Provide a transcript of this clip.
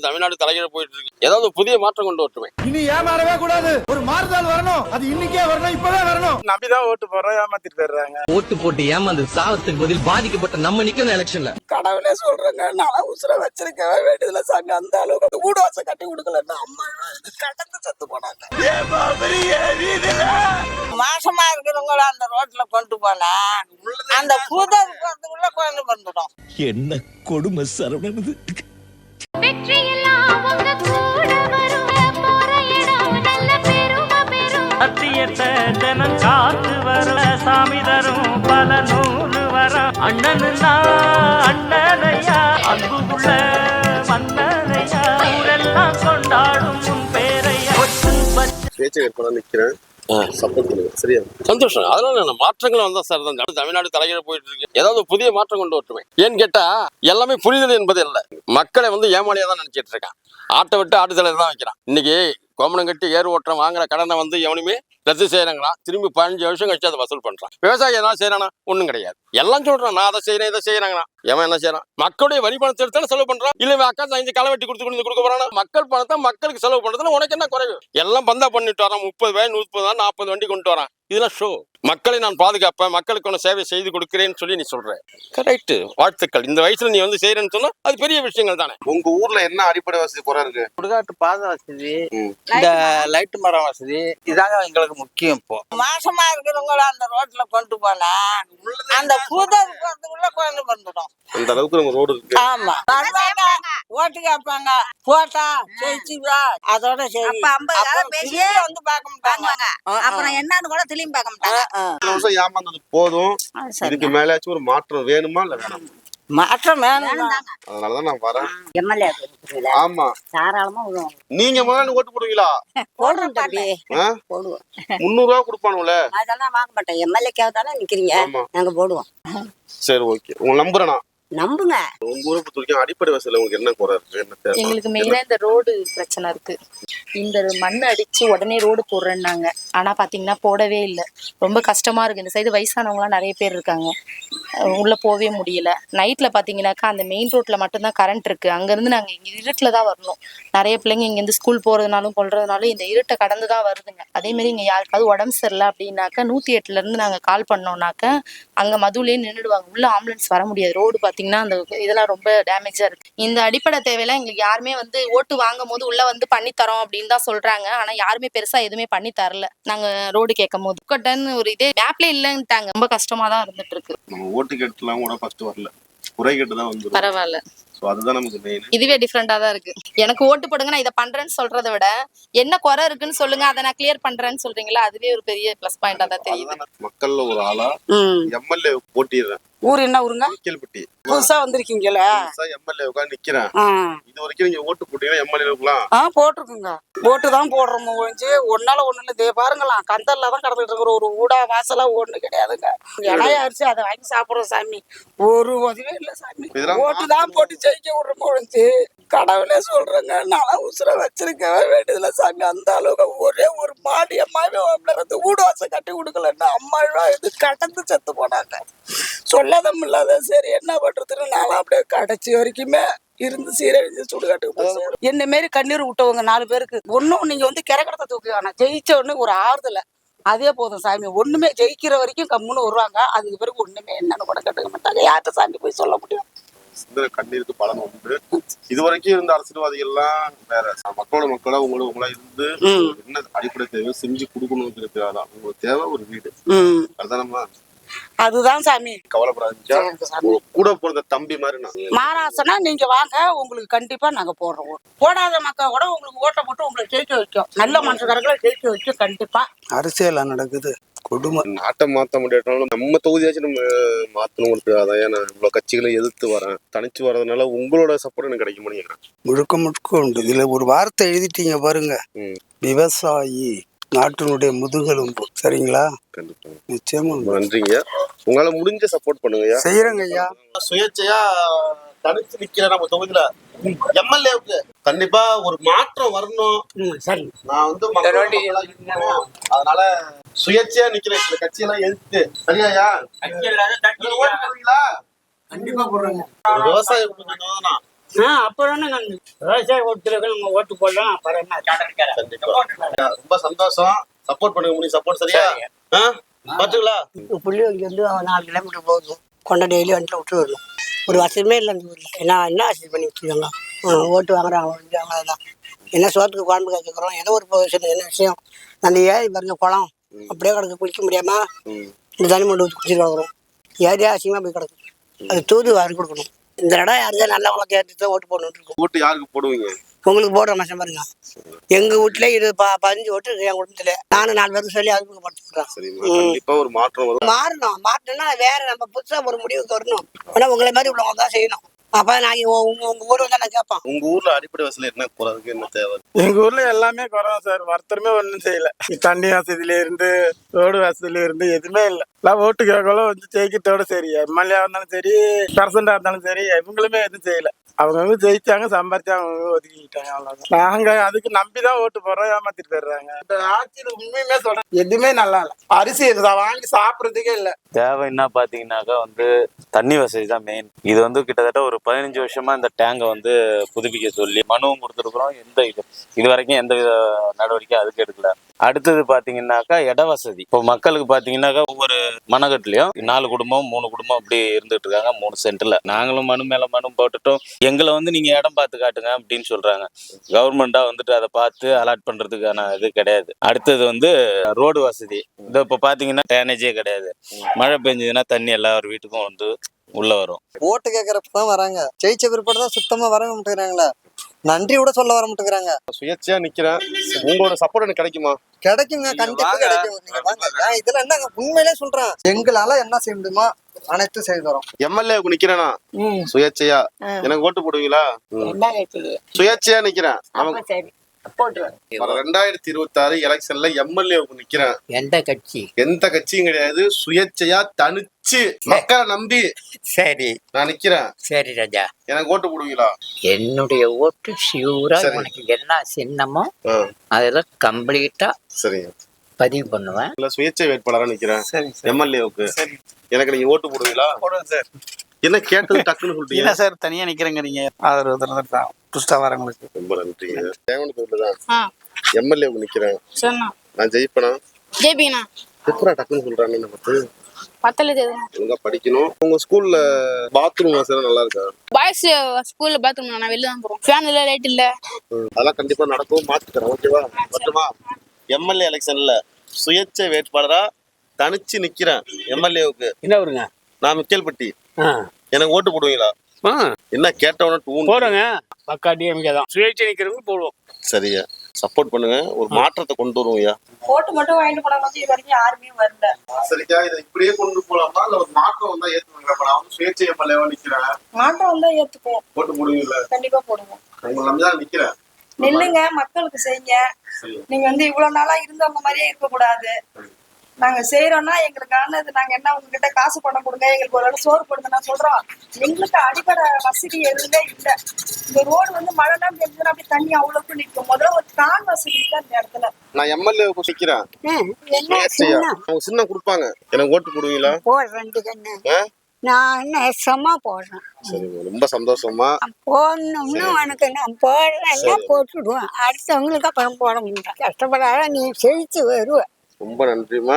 தமிழ்நாடு தலைகீழ போயிட்டு இருக்கு. ஏதாவது புதிய மாற்றம் கொண்டு வரட்டுமே. இனி ஏமாறவே கூடாது. ஒரு மாறுதல் வரணும். அது இன்னைக்கே வரணும், இப்பவே வரணும். நம்பிதான் ஓட்டு போறோம், ஏமாத்திட்டு போயிடுறாங்க. ஓட்டு போட்டு ஏமாந்து சாவத்துக்கு பதில் பாதிக்கப்பட்ட நம்ம நிக்கணும் எலெக்ஷன்ல. கடவுளே சொல்றேங்க, நான் உசுர வச்சிருக்கவே வேண்டியதுல சாமி. அந்த அளவுக்கு வீடு வாசல் கட்டி கொடுக்கலன்னா அம்மா கடந்து செத்து போனாங்க. மாசமா இருக்கிறவங்கள அந்த ரோட்ல கொண்டு போனா அந்த புதர் போறதுக்குள்ள குழந்தை வந்துடும். என்ன கொடுமை சரவணது. காத்து வர சாமி தரும் பல நூறு வரம். அண்ணனுன்னா அண்ணனையா, அன்புள்ள மன்னனையா, ஊரெல்லாம் கொண்டாடும் உன் பேரையா. நிக்கிறேன். சரியா, சந்தோஷம். அதனால மாற்றங்கள் வந்தா சார் தான் தமிழ்நாடு தலைகீழ போயிட்டு இருக்கு. ஏதாவது புதிய மாற்றம் கொண்டு வரட்டுமே. ஏன்னு கேட்டா எல்லாமே புரிதல் என்பது இல்லை. மக்களை ஏமாளியா தான் நினைச்சிட்டு இருக்கான். ஆட்டை விட்டு ஆட்டுத்தலையில தான் வைக்கிறான். இன்னைக்கு கோமணம் கட்டி ஏறு ஓட்டுறோம் வாங்குற கடனை எவனுமே ரத்து செய்யறாங்களா, திரும்பி 15 வருஷம் கழிச்சு அதை வசூல் பண்றான். விவசாயம் எதாவது செய்யறானா? ஒண்ணும் கிடையாது. எல்லாம் சொல்றான், நான் அதை செய்யறேன் இதை செய்யறாங்களா. எவன் என்ன செய்யறான்? மக்களுடைய வரி பணத்தை எடுத்தாலும் செலவு பண்றான். இல்ல அக்கா 5 களை வெட்டி கொடுக்க போறானா? மக்கள் பணத்தை மக்களுக்கு செலவு பண்றதுல உனக்கு என்ன குறைவு? எல்லாம் பந்தா பண்ணிட்டு வரான். 30 வயது 40 40 வண்டி கொண்டு வரான். இதெல்லாம் ஷோ. மக்களை நான் பாதுகாப்பேன், மக்களுக்கு ஒன்று சேவை செய்து கொடுக்கிறேன்னு சொல்லி நீ சொல்ற. கரெக்ட், வாழ்த்துக்கள். இந்த வயசுல நீ செய்யறேன்னு சொன்னா அது பெரிய விஷயங்கள் தானே. உங்க ஊர்ல என்ன அடிப்படை வசதி குறை இருக்கு? சுடுகாட்டு பாதை வசதி, இந்த லைட் மரம் வசதி, இதாங்க எங்களுக்கு முக்கியம். இப்போ மாசமா இருக்கிறவங்கள அந்த ரோட்ல கொண்டு போனா அந்த புதர் போறதுக்குள்ள குழந்தை வந்துடும். அந்த அளவுக்கு நம்ம ரோடு இருக்கு. ஆமா, ஓட்டு கேட்பாங்க, போட்டா ஜெயிச்சுவா, அதோட சரி. வந்து பார்க்க மாட்டாங்க. அப்புறம் என்னன்னு கூட திரும்பி பார்க்க மாட்டாங்க. ஏமாந்தது போதும். இதுக்கு மேலாச்சும் ஒரு மாற்றம் வேணுமா இல்ல வேணாம்? மாற்றம் வேணும். அதனாலதான் நான் வரேன். எம்எல்ஏ ஆமா, தாராளமா நீங்க முதல்ல ஓட்டு போடுவீங்களா? போடுவோம் தம்பி, போடுவோம். 300 ரூபா கொடுப்பானுல? அதெல்லாம் வாங்க மாட்டேன். எம்எல்ஏக்காக தானே நிக்கிறீங்க, நாங்க போடுவோம். சரி, ஓகே. உங்க நம்புறேனா? நம்புங்க. உங்க ஊரை பொறுத்த வரைக்கும் அடிப்படை வசதியில உங்களுக்கு என்ன குறை இருக்கு? என்ன தேவை? எங்களுக்கு மெயினா இந்த ரோடு பிரச்சனை இருக்கு. இந்த மண் அடிச்சு உடனே ரோடு போடுறேன்னாங்க. ஆனா பாத்தீங்கன்னா போடவே இல்லை. ரொம்ப கஷ்டமா இருக்கு. இந்த சைடு வயசானவங்க எல்லாம் நிறைய பேர் இருக்காங்க, உள்ள போவே முடியல. நைட்ல பாத்தீங்கன்னாக்கா அந்த மெயின் ரோட்ல மட்டும்தான் கரண்ட் இருக்கு. அங்க இருந்து நாங்க இங்க இருட்டுல தான் வரணும். நிறைய பிள்ளைங்க இங்க இருந்து ஸ்கூல் போறதுனாலும் கொள்றதுனாலும் இந்த இருட்டை கடந்துதான் வருதுங்க. அதே மாதிரி இங்க யாருக்காவது உடம்பு சரியில்லை அப்படின்னாக்கா 108ல இருந்து நாங்க கால் பண்ணோம்னாக்க அங்க மதுவிலேயே நின்றுடுவாங்க. உள்ள ஆம்புலன்ஸ் வர முடியாது. ரோடு பாத்தீங்கன்னா அந்த இதெல்லாம் ரொம்ப டேமேஜா இருக்கு. இந்த அடிப்படை தேவையெல்லாம் எங்களுக்கு யாருமே ஓட்டு வாங்கும் போது உள்ள பண்ணி தரோம் அப்படின்னு தான் சொல்றாங்க. ஆனா யாருமே பெருசா எதுவுமே பண்ணி தரல. நாங்க ரோடு கேட்கும் போது கொட்டன்னு ஒரு இதே மேப்ல இல்லைன்ட்டாங்க. ரொம்ப கஷ்டமா தான் இருந்துட்டு இருக்கு. நம்ம ஓட்டு கேட்டுலாம் கூட ஃபர்ஸ்ட் வரல, குறை கேட்டு தான் வந்து. பரவாயில்ல, அதுதான் நமக்கு மெயின். இதுவே டிஃபரெண்டா தான் இருக்கு. எனக்கு ஓட்டு போடுங்க, நான் இதை பண்றேன்னு சொல்றதை விட என்ன குறை இருக்குன்னு சொல்லுங்க, அதை நான் கிளியர் பண்றேன்னு சொல்றீங்களா, அதுவே ஒரு பெரிய பிளஸ் பாயிண்டா தான் தெரியுது. மக்கள்ல ஒரு ஆளா எம்எல்ஏ போட்டிடுறேன். ஊர் என்ன ஊருங்க? கீழ்பட்டி. புதுசா வந்திருக்கீங்களா? எம்எல்ஏ உட்காந்து நிக்கிறேன். இது வரைக்கும் நீங்க ஓட்டு போட்டீங்கன்னா எம்எல்ஏ போட்டிருக்குங்க. ஓட்டு தான் போடுறோம். ஒன்னால ஒண்ணு இல்ல. இதே பாருங்களா, கந்தல்ல தான் கடந்துட்டு இருக்கிற ஒரு ஊடா வாசலா ஒண்ணு கிடையாதுங்க. இடையா அரிச்சு அதை வாங்கி சாப்பிடுறோம் சாமி. ஒரு உதவியே இல்ல சாமி. ஓட்டு தான் போட்டு ஜெயிக்க விடுறோம் ஒழிஞ்சு. கடவுளே சொல்றேங்க, நான் உசுர வச்சிருக்கவே வேண்டியதுல சாமி. அந்த அளவுக்கு ஒரே ஒரு மாடி அம்மாவே வீடு வாசல் கட்டி கொடுக்கலன்னா அம்மா இது கடந்து செத்து போனாங்க. சொல்லாதம் இல்லாத. சரி, என்ன பண்றதுன்னு நான் அப்படியே கடைசி வரைக்குமே இருந்து சீரழிஞ்சு சுடுகாட்டுக்கு. என்ன மாரி கண்ணீர் விட்டவங்க 4 பேருக்கு ஒன்னும் நீங்க கிரகடத்தை தூக்கி வேணாம். ஜெயிச்ச உடனே ஒரு ஆறுதல அதே போதும் சாமி. ஒண்ணுமே ஜெயிக்கிற வரைக்கும் கம்முன்னு வருவாங்க. அதுக்கு பிறகு ஒண்ணுமே என்னன்னு கூட கட்டுக்க மாட்டாங்க. யார்கிட்ட சாமி போய் சொல்ல முடியும்? கண்ணீருக்கு பலன் உண்டு. இது வரைக்கும் இருந்த அரசியல்வாதிகள் எல்லாம் வேற. மக்களோட உங்களா இருந்து என்ன அடிப்படை தேவை செஞ்சு கொடுக்கணும்னு தேவைதான். உங்களுக்கு தேவை ஒரு வீடு. அதுதானம்மா? அதுதான் சாமி. கவலைப்படாதீங்க. கூட போற தம்பி மாதிரி நான் மாராசனா நீங்க வாங்க, உங்களுக்கு கண்டிப்பா நாங்க போடுறோம். போடாத மக்கள் கூட உங்களுக்கு ஓட்ட போட்டு உங்களுக்கு ஜெயிக்க வைக்கும். நல்ல மனுஷக்காரர்களை ஜெயிக்க வைக்கும். கண்டிப்பா அரசியல் நடக்குது. கொடுமை. நாட்டை மாற்ற முடியாட்டாலும் நம்ம தொகுதியாச்சும் நம்ம மாத்தணும். அதான் நான் இவ்வளவு கட்சிகளை எதிர்த்து வரேன். தனிச்சு வர்றதுனால உங்களோட சப்போர்ட் எனக்கு கிடைக்க முடியும். முழுக்க உண்டு. இதுல ஒரு வார்த்தை எழுதிட்டீங்க பாருங்க, விவசாயி நாட்டினுடைய முதுகெலும்பு. சரிங்களா? கண்டிப்பா, நிச்சயமா. நன்றிங்க. உங்களால முடிஞ்ச சப்போர்ட் பண்ணுங்க. செய்யறேங்க ஐயா. சுயேட்சையா தனிச்சு நிக்கிற நம்ம தொகுதியில எம்எல்ஏவுக்கு கண்டிப்பா ஒரு மாற்றம் வரணும். சரி, நான் அதனால சுயேட்சையா நிக்கிறேன். இந்த கட்சியெல்லாம் எதிர்த்து. சரியாயா? கண்டிப்பா போடுறீங்களா? கண்டிப்பா போடுறேங்க. விவசாய குடும்பம் அப்புறம் விவசாய ஓட்டுக்கு நம்ம ஓட்டு போடலாம். அப்புறம் என்ன ரொம்ப சந்தோஷம். சப்போர்ட் பண்ணுங்க, முடியும் சப்போர்ட். சரியா பாத்துங்களா? புள்ளி இங்கே வந்து 4 கிலோமீட்டர் போகுது. கொண்ட டெய்லி வண்டியில் விட்டு வரணும். ஒரு வருஷமே இல்லை அந்த ஊரில். என்ன ஆசை பண்ணி வச்சுருக்காங்க. ஓட்டு வாங்குறாங்க தான். என்ன சோத்துக்கு குழம்பு கேட்குறோம். ஏதோ ஒரு விஷயம் என்ன விஷயம் அந்த ஏரி பாருங்க குளம் அப்படியே கிடக்கு. குளிக்க முடியாம இந்த தண்ணி மண்டு ஊற்றி குடிச்சிட்டு கிடக்குறோம். ஏரியா அசிங்கமாக போய் கிடக்கு. அது தூது வாரி கொடுக்கணும். இந்த இடம் யாருதான் நல்லவங்களை தேர்த்து தான் ஓட்டு போடணும்னு இருக்கும். ஓட்டு யாருக்கு போடுவீங்க? உங்களுக்கு போடுற மாசம் பாருங்க. எங்க வீட்டுல 15 ஓட்டு என் குடும்பத்துல. நானும் 4 பேருக்கு சொல்லி அறிமுகப்படுத்திக்கிறேன். கண்டிப்பா ஒரு மாற்றம் வரும். மாறணும்னா வேற நம்ம புதுசா ஒரு முடிவுக்கு வரணும். ஆனா உங்களை மாதிரி உள்ளவங்க தான் செய்யணும். அப்ப நான் உங்க ஊர் வந்தா நான் கேட்பேன். உங்க ஊர்ல அடிப்படை வசதி என்ன குறைக்கு என்ன தேவை? எங்க ஊர்ல எல்லாமே குறைவா சார். ஒருத்தருமே ஒன்றும் செய்யல. தண்ணி வசதியில இருந்து ரோடு வசதியில இருந்து எதுவுமே இல்லை. எல்லாம் ஓட்டு கேட்கல வந்து ஜெயிக்கிறதோட சரி. எம்எல்ஏ இருந்தாலும் சரி, பிரசிடண்டா இருந்தாலும் சரி, இவங்களுமே எதுவும் செய்யல. அவங்க ஜெயிச்சாங்க, சம்பாரிச்சாங்க, அவங்க ஒதுக்கிட்டாங்க. அவ்வளவுதான். நாங்க அதுக்கு நம்பிதான் ஓட்டு போடுறோம். ஏமாத்திட்டு போயிடுறாங்க. இந்த ஆட்சியில உண்மையுமே சொல்றேன், எதுவுமே நல்லா இல்ல. அரிசி வாங்கி சாப்பிடறதுக்கே இல்ல. தேவை என்ன பாத்தீங்கன்னாக்கா தண்ணி வசதி தான் மெயின். இது கிட்டத்தட்ட ஒரு 15 வருஷமா இந்த டேங்கை புதுப்பிக்க சொல்லி மனுவும் கொடுத்துருக்குறோம். இது வரைக்கும் எந்த வித நடவடிக்கை அதுக்கு எடுக்கல. அடுத்தது பாத்தீங்கன்னாக்கா இட வசதி. இப்போ மக்களுக்கு பாத்தீங்கன்னாக்கா ஒவ்வொரு மனக்கட்டுலயும் 4 குடும்பம் 3 குடும்பம் அப்படி இருந்துட்டு இருக்காங்க 3 சென்ட்ல. நாங்களும் மனு மேல மனு போட்டுட்டோம். எங்களை நீங்க இடம் பார்த்து காட்டுங்க அப்படின்னு சொல்றாங்க. கவர்மெண்டா அதை பார்த்து அலாட் பண்றதுக்கான இது கிடையாது. அடுத்தது ரோடு வசதி. இந்த இப்ப பாத்தீங்கன்னா டேனேஜே கிடையாது. மழை பெஞ்சதுன்னா தண்ணி எல்லாரும் வீட்டுக்கும் உள்ள வரும். ஓட்டு கேட்கறப்பதான் வராங்க. ஜெயிச்ச பிற்பாடு தான் சுத்தமா வர மாட்டேங்கிறாங்களா. நன்றி கூட சொல்ல வர மாட்டேங்கிறாங்க. சுயேட்சையா நிக்கிறேன். உங்களோட சப்போர்ட் எனக்கு கிடைக்குமா? கிடைக்குங்க, கண்டிப்பா கிடைக்கும். நீங்க வாங்க. நான் இதுல என்னங்க உண்மையிலே சொல்றேன். எங்களால என்ன செய்ய முடியுமா அனைத்தும் செய்து தரோம். எம்எல்ஏ நிக்கிறேனா சுயேட்சையா? எனக்கு ஓட்டு போடுவீங்களா? சுயேட்சையா நிக்கிறேன். 2026 எலெக்ஷன்ல எம்எல்ஏ நிக்கிறேன். எந்த கட்சியும் கிடையாது. சுயேட்சையா தனிச்சு மக்களை நம்பி சரி நான் நிக்கிறேன். சரி ராஜா, எனக்கு ஓட்டு போடுவீங்களா? என்னுடைய ஓட்டு சியூரா உனக்கு என்ன சின்னமோ அதெல்லாம் கம்ப்ளீட்டா சரிங்க பதிவு பண்ணுவேன். இல்ல சுயேட்சை வேட்பாளரா நிக்கிறேன் எம்எல்ஏவுக்கு. எனக்கு நீங்க ஓட்டு போடுவீங்களா? போடுவேன் சார். என்ன கேட்டது டக்குன்னு சொல்லிட்டீங்க சார். தனியா நிக்கிறேங்க. நீங்க ஆதரவு புதுசா வரவங்களுக்கு ரொம்ப நன்றிங்க. தேவனத்துக்குள்ளதான் எம்எல்ஏவுக்கு நிக்கிறேன். நான் ஜெயிப்பேனா? ஜெயிப்பீங்கண்ணா. எப்பரா டக்குன்னு சொல்றாங்க? நமக்கு ஒழுங்கா படிக்கணும். உங்க ஸ்கூல்ல பாத்ரூம் வசதி நல்லா இருக்கா? பாய்ஸ் ஸ்கூல்ல பாத்ரூம் நான் வெளில தான் போறோம். ஃபேன் இல்ல, லைட் இல்ல. அதெல்லாம் கண்டிப்பா நடக்கும். மாத்திக்கிறேன். ஓகேவா? மட்டுமா எம்எல்ஏ எலெக்ஷன்ல சுயேட்சை வேட்பாளரா தனிச்சு நிக்கிறேன் எம்எல்ஏவுக்கு. என்ன வருங்க? நான் மிக்கேல்பட்டி. எனக்கு ஓட்டு போடுவீங்களா? என்ன கேட்டவன போடுங்க. பக்கா டிஎம்கே தான். சுயேட்சை நிக்கிறவங்க போடுவோம். சரியா சப்போர்ட் பண்ணுங்க. ஒரு மாற்றத்தை கொண்டு வருவோம்யா. ஓட்டு மட்டும் வாங்கிட்டு போனா இது வரைக்கும் யாருமே வரல. சரிக்கா, இதை இப்படியே கொண்டு போலாமா இல்ல ஒரு மாற்றம் வந்தா ஏத்துக்குவீங்களா? நான் சுயேட்சை எம்எல்ஏவா நிக்கிறேன். மாற்றம் வந்தா ஏத்துக்குவோம். ஓட்டு போடுவீங்களா? கண்டிப்பா போடுவோம். உங்களை நம்பிதான் நிக்கிறேன். நில்லுங்க, மக்களுக்கு செய்யுங்க. நீங்க இவ்வளவு நாளா இருந்தவங்க மாதிரியே இருக்க கூடாது. நாங்க செய்யறோம்னா எங்களுக்கானது. நாங்க என்ன உங்ககிட்ட காசு பணம் கொடுங்க, எங்களுக்கு ஒரு சோறு கொடுங்க நான் சொல்றோம். எங்களுக்கு அடிப்படை வசதி எதுவுமே இல்லை. இந்த ரோடு மழைனா பெஞ்சதுன்னா அப்படி தண்ணி அவ்வளவுக்கு நிற்கும். முதல்ல ஒரு கான் வசதி இல்லை அந்த இடத்துல. நான் எம்எல்ஏ நிக்கிறேன். அவங்க சின்ன கொடுப்பாங்க. எனக்கு ஓட்டு போடுவீங்களா? போடுறேன். நான் நெசமா போடுறேன். சரி, ரொம்ப சந்தோஷமா போடணும்னு உனக்கு நான் போடுறேன். போட்டுடுவேன். அடுத்தவங்களுக்கு அப்புறம் போட முடியும். கஷ்டப்படாத நீ செழிச்சு வருவ. ரொம்ப நன்றிமா.